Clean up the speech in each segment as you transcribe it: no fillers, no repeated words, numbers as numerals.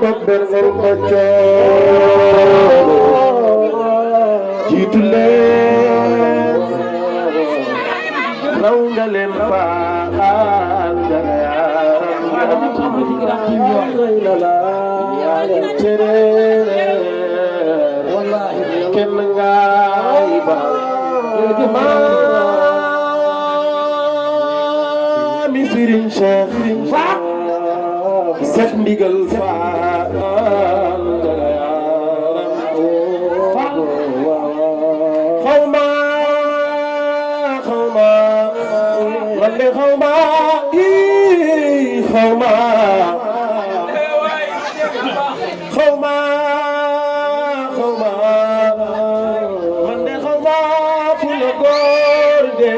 ko bernel ko jiitu leen raw nga leen faal nga yaaram tere kenn ngaay ba maami Serigne Cheikh Seck ndigal faal nga yaaram xawma man de xawma man de xawma fu la góor de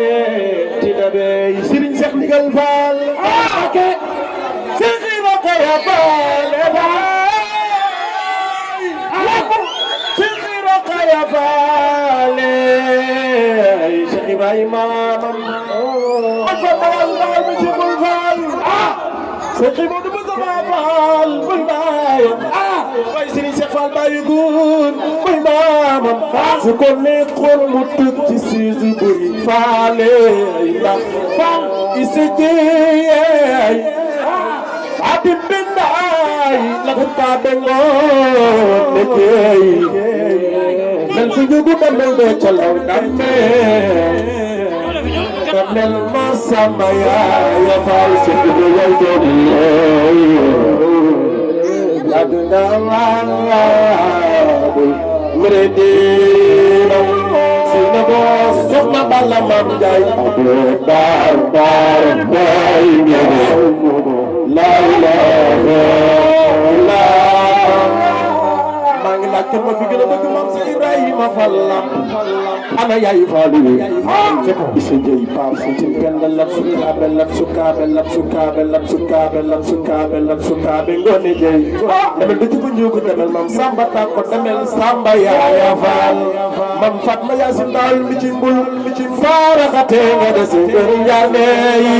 ti dabe Serigne Seck ndigal faal ake Seydou Ibrahima Faale Seydou Ibrahima Faale Cheikh Ibrahima mam Cheikh Ibrahima Faal buy baayam waaye Serigne Cheikh Fall baayu gun buy maamam su ko nekkoon mu tëgg ci Sidy Boury Faale ndax Faal ise jeey ati bindaay la ko taa bengoon ne jeey nan su jugu damel do calaw damel ma sama yaaya Faal si jugu yay doon aduna maabul mredina sina bo soxna Balla Mam Njaay bar bay ngene la ilaha illa maa ngi laaj ma fi gën a bëgg Maam Cheikh Ibrahima Fall ana yaay Fallu isa jey paam si ci penda lap sukaabe ngone jey demel du ci ko ñuko demel Maam Samba Tako demel Samba yaaya Fall Mam Fatma Yaasin daal mi ci mbul mi ci faaraxate nga des kër ñaane yi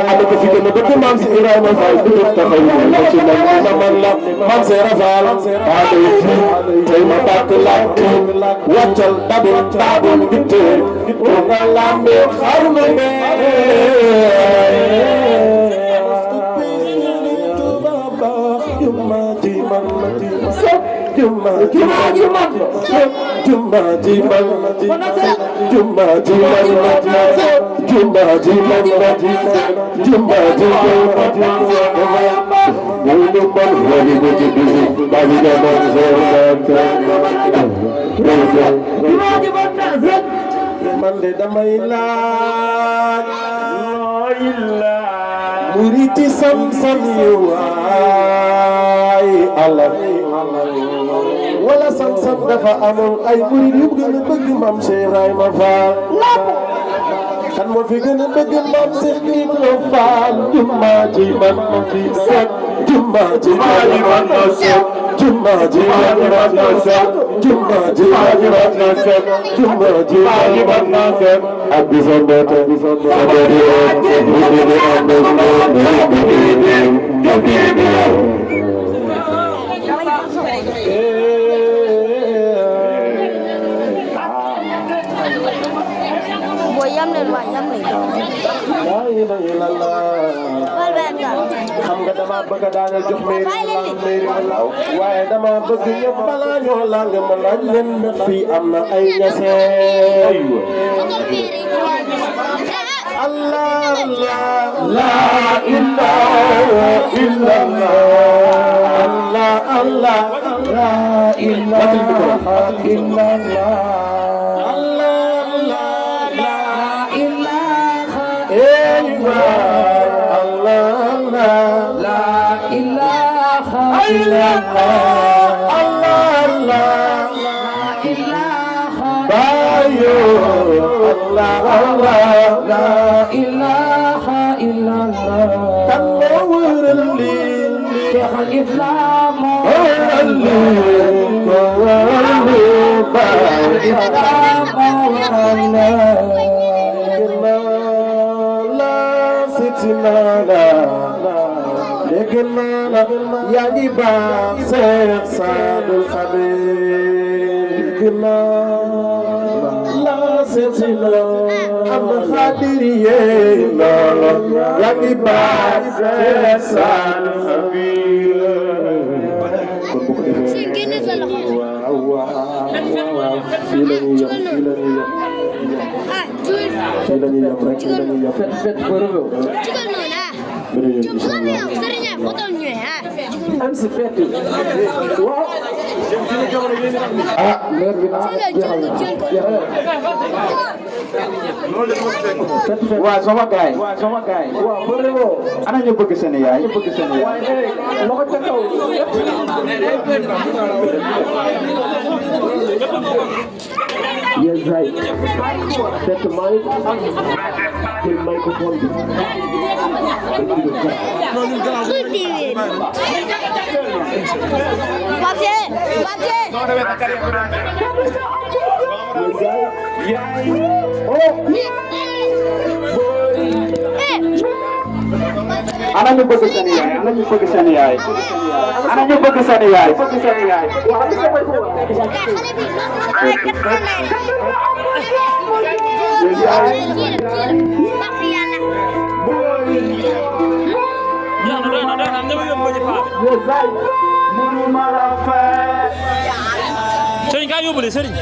ana ko fi gën a bëgg Maam Cheikh Ibrahima Fall du taxaw ko ci man la Maam Cheikh Fall ade fi tay ma bak la waccal dabul bitte ko nga lambe xarnu me man de damay laaj muriti sam-sam yi waay Allah wala sam-sam dafa amoon ay murit yu gën a bëgg Maam Cheikh Ibrahima Fall kan moo fi gën a bëgg Maam Cheikh Ibrahima Fall jumma ji man ci set jumma ji man set jumma ji man set jumma ji man set jumma ji man set ak biso bote xam nga dama bëgg daanal jox meeri waaye dama bëgg ñëpp balaa ñoo lang ma laaj leen fii am na ay ñaseen Allah la ilaha illallah Allah la ilaha illallah bëgg naa la yaa ngi baax Seex Saadul Xabiir bëgg naa la seet si la am na xaadiri yee loolo yaa ngi baax Seex Saadul Xabiir kon bu ko defee waaw fii la ñuy yem fii la ñuy yem rek fii la ñuy yem fet bërëb am si fekk waaw ah leer bi waaw sama gaay waaw bërëb ana ñu bëgg seen yaay loxo ca kaw yes right fekk maa ngi jël microphone bi ana ñu bëgg seen yaay ana ñu bëgg seen yaay ana ñu bëgg seen yaay Sëriñ ka yóbbu le sëriñ